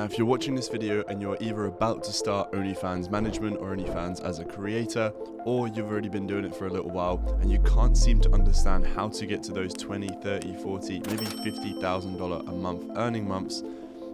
Now, if you're watching this video and you're either about to start OnlyFans management or OnlyFans as a creator, or you've already been doing it for a little while and you can't seem to understand how to get to those 20, 30, 40, maybe $50,000 a month earning months,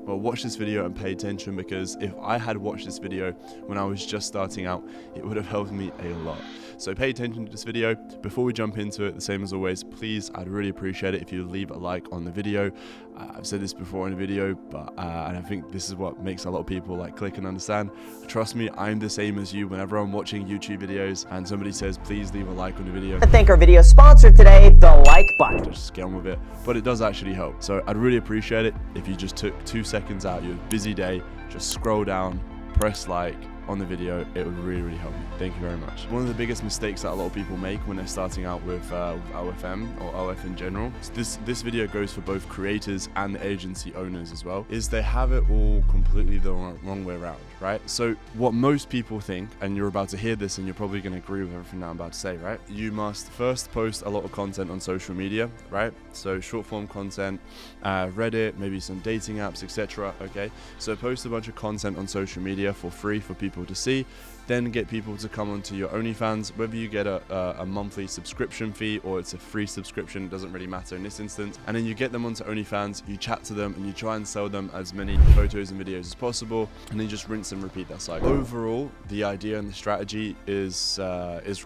well, watch this video and pay attention, because if I had watched this video when I was just starting out, it would have helped me a lot. So pay attention to this video. Before we jump into it, the same as always, please, I'd really appreciate it if you leave a like on the video. I've said this before in a video, but and I think this is what makes a lot of people like click and understand. Trust me, I'm the same as you. Whenever I'm watching YouTube videos and somebody says, please leave a like on the video, I thank our video sponsor today, the like button. Just get on with it, but it does actually help. So I'd really appreciate it if you just took 2 seconds out of your busy day, just scroll down, press like on the video. It would really help me. Thank you very much. One of the biggest mistakes that a lot of people make when they're starting out with OFM or OF in general, so this video goes for both creators and the agency owners as well, is they have it all completely the wrong way around, right? So what most people think, and you're about to hear this and you're probably going to agree with everything that I'm about to say, right? You must first post a lot of content on social media, right? So short form content, Reddit, maybe some dating apps, etc. Okay, so post a bunch of content on social media for free for people to see, then get people to come onto your OnlyFans. Whether you get a monthly subscription fee or it's a free subscription, it doesn't really matter in this instance. And then you get them onto OnlyFans, you chat to them, and you try and sell them as many photos and videos as possible, and then you just rinse and repeat that cycle. Overall, the idea and the strategy is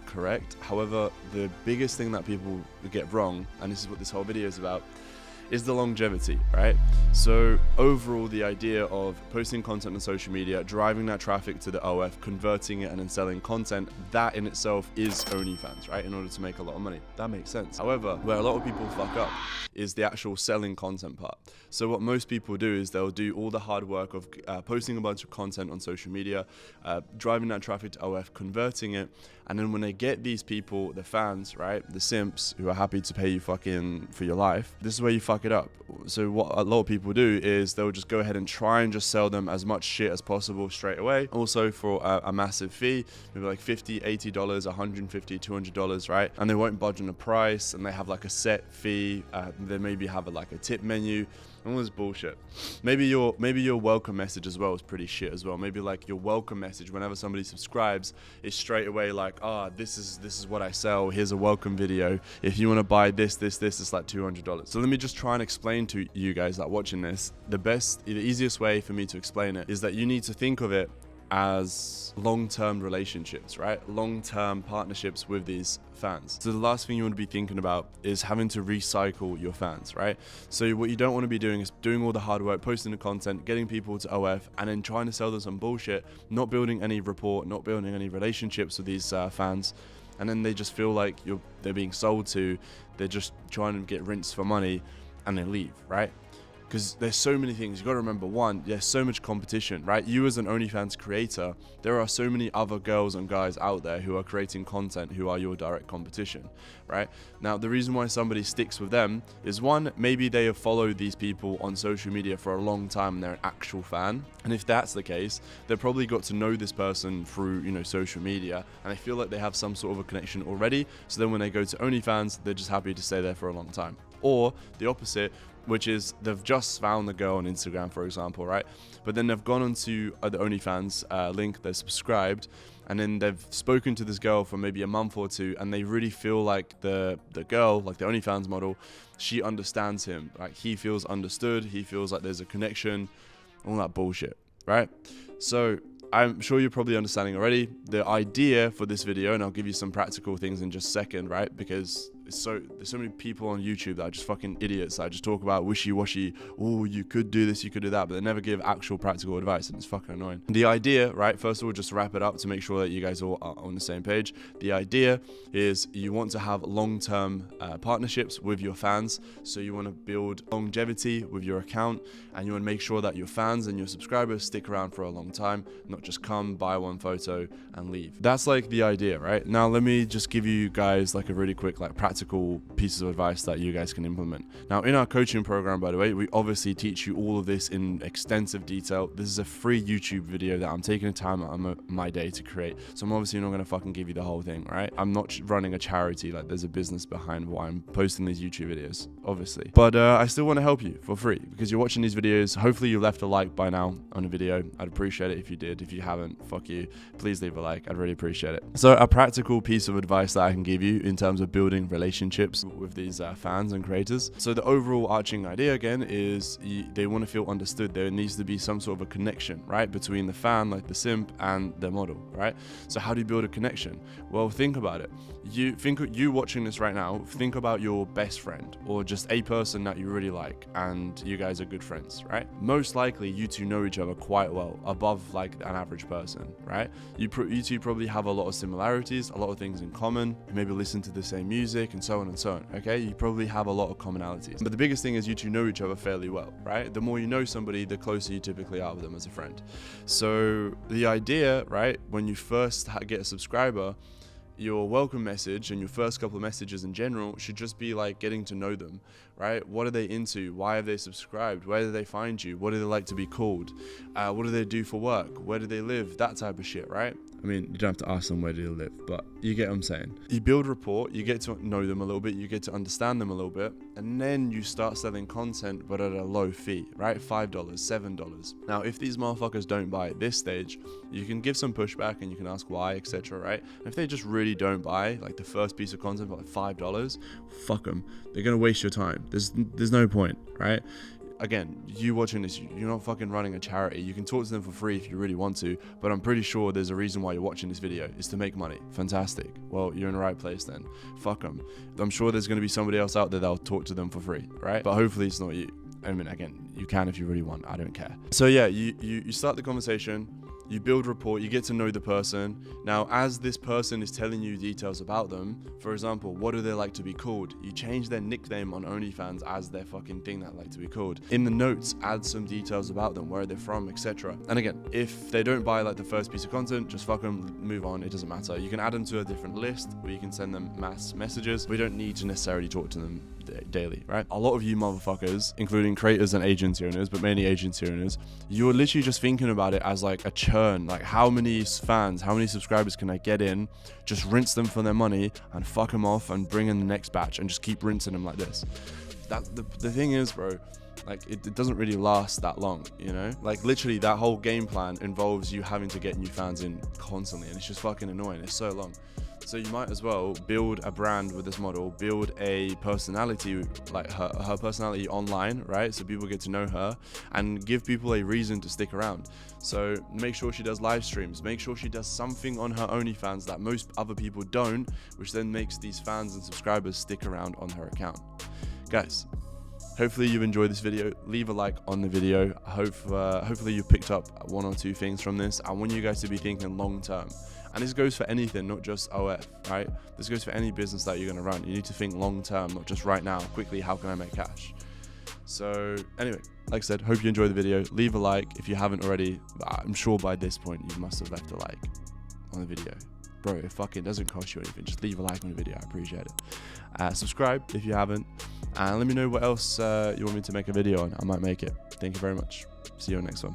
correct. However, the biggest thing that people get wrong, and this is what this whole video is about, is the longevity, right? So overall, the idea of posting content on social media, driving that traffic to the OF, converting it, and then selling content, that in itself is OnlyFans, right? In order to make a lot of money. That makes sense. However, where a lot of people fuck up is the actual selling content part. So what most people do is they'll do all the hard work of posting a bunch of content on social media, driving that traffic to OF, converting it, and then when they get these people, the fans, right, the simps who are happy to pay you fucking for your life, this is where you fuck it up. So what a lot of people do is they'll just go ahead and try and just sell them as much shit as possible straight away, also for a massive fee, maybe like $50, $80, $150, $200, right? And they won't budge on the price, and they have like a set fee. They maybe have like a tip menu, all this bullshit. Maybe your welcome message as well is pretty shit as well. Maybe like your welcome message whenever somebody subscribes is straight away like, this is what I sell, here's a welcome video, if you want to buy this, it's like $200. So let me just try and explain to you guys that watching this, the easiest way for me to explain it is that you need to think of it as long-term relationships, right? Long-term partnerships with these fans. So the last thing you want to be thinking about is having to recycle your fans, right? So what you don't want to be doing is doing all the hard work, posting the content, getting people to OF, and then trying to sell them some bullshit, not building any rapport, not building any relationships with these fans, and then they just feel like they're being sold to, they're just trying to get rinsed for money, and they leave, right? Because there's so many things. You got to remember, one, there's so much competition, right? You as an OnlyFans creator, there are so many other girls and guys out there who are creating content who are your direct competition, right? Now, the reason why somebody sticks with them is, one, maybe they have followed these people on social media for a long time and they're an actual fan. And if that's the case, they've probably got to know this person through, social media, and they feel like they have some sort of a connection already. So then when they go to OnlyFans, they're just happy to stay there for a long time. Or the opposite, which is they've just found the girl on Instagram, for example, right? But then they've gone onto the OnlyFans link, they're subscribed, and then they've spoken to this girl for maybe a month or two, and they really feel like the girl, like the OnlyFans model, she understands him. Like, he feels understood, he feels like there's a connection, all that bullshit, right? So I'm sure you're probably understanding already the idea for this video, and I'll give you some practical things in just a second, right? Because there's so many people on YouTube that are just fucking idiots that just talk about wishy-washy, oh, you could do this, you could do that, but they never give actual practical advice, and it's fucking annoying. The idea, right, first of all, just wrap it up to make sure that you guys all are on the same page. The idea is you want to have long-term partnerships with your fans, so you want to build longevity with your account, and you want to make sure that your fans and your subscribers stick around for a long time, not just come, buy one photo, and leave. That's like the idea, right? Now, let me just give you guys like a really quick like practical practical pieces of advice that you guys can implement. Now, in our coaching program, by the way, we obviously teach you all of this in extensive detail. This is a free YouTube video that I'm taking the time out of my day to create. So I'm obviously not going to fucking give you the whole thing, right? I'm not running a charity. Like, there's a business behind why I'm posting these YouTube videos, obviously. But I still want to help you for free because you're watching these videos. Hopefully you left a like by now on the video. I'd appreciate it if you did. If you haven't, fuck you. Please leave a like. I'd really appreciate it. So a practical piece of advice that I can give you in terms of building relationships with these fans and creators. So the overall arching idea again is they want to feel understood. There needs to be some sort of a connection, right, between the fan, like the simp, and the model, right? So how do you build a connection? Well, think about it. You watching this right now, think about your best friend or just a person that you really like and you guys are good friends, right? Most likely you two know each other quite well, above like an average person, right? You two probably have a lot of similarities, a lot of things in common. You maybe listen to the same music and so on and so on, okay? You probably have a lot of commonalities. But the biggest thing is you two know each other fairly well, right? The more you know somebody, the closer you typically are with them as a friend. So the idea, right, when you first get a subscriber, your welcome message and your first couple of messages in general should just be like getting to know them, right? What are they into? Why have they subscribed? Where do they find you? What do they like to be called? What do they do for work? Where do they live? That type of shit, right? I mean, you don't have to ask them where do they live, but you get what I'm saying. You build rapport, you get to know them a little bit, you get to understand them a little bit, and then you start selling content, but at a low fee, right? $5, $7. Now, if these motherfuckers don't buy at this stage, you can give some pushback and you can ask why, etc., right? And if they just really don't buy, like the first piece of content for like $5, fuck them. They're gonna waste your time. There's no point, right? Again, you watching this, you're not fucking running a charity. You can talk to them for free if you really want to, but I'm pretty sure there's a reason why you're watching this video. It's to make money. Fantastic. Well, you're in the right place then. Fuck them. I'm sure there's going to be somebody else out there that'll talk to them for free, right? But hopefully it's not you. I mean, again, you can if you really want. I don't care. So yeah, you start the conversation. You build rapport, you get to know the person. Now, as this person is telling you details about them, for example, what do they like to be called? You change their nickname on OnlyFans as their fucking thing that like to be called. In the notes, add some details about them, where they're from, etc. And again, if they don't buy like the first piece of content, just fuck them, move on, it doesn't matter. You can add them to a different list, or you can send them mass messages. We don't need to necessarily talk to them daily, right? A lot of you motherfuckers, including creators and agency owners, but mainly agency owners, you're literally just thinking about it as like a churn, like how many fans, how many subscribers can I get in, just rinse them for their money and fuck them off and bring in the next batch and just keep rinsing them like this. That the thing is, bro, like it doesn't really last that long, you know? Like literally that whole game plan involves you having to get new fans in constantly, and it's just fucking annoying. It's so long. So you might as well build a brand with this model, build a personality, like her personality online, right? So people get to know her and give people a reason to stick around. So make sure she does live streams, make sure she does something on her OnlyFans that most other people don't, which then makes these fans and subscribers stick around on her account. Guys, hopefully you've enjoyed this video. Leave a like on the video. Hopefully you picked up one or two things from this. I want you guys to be thinking long term. And this goes for anything, not just OF, right? This goes for any business that you're going to run. You need to think long term, not just right now. Quickly, how can I make cash? So anyway, like I said, hope you enjoyed the video. Leave a like if you haven't already. I'm sure by this point you must have left a like on the video. Bro, it fucking doesn't cost you anything. Just leave a like on the video. I appreciate it. Subscribe if you haven't. And let me know what else you want me to make a video on. I might make it. Thank you very much. See you on the next one.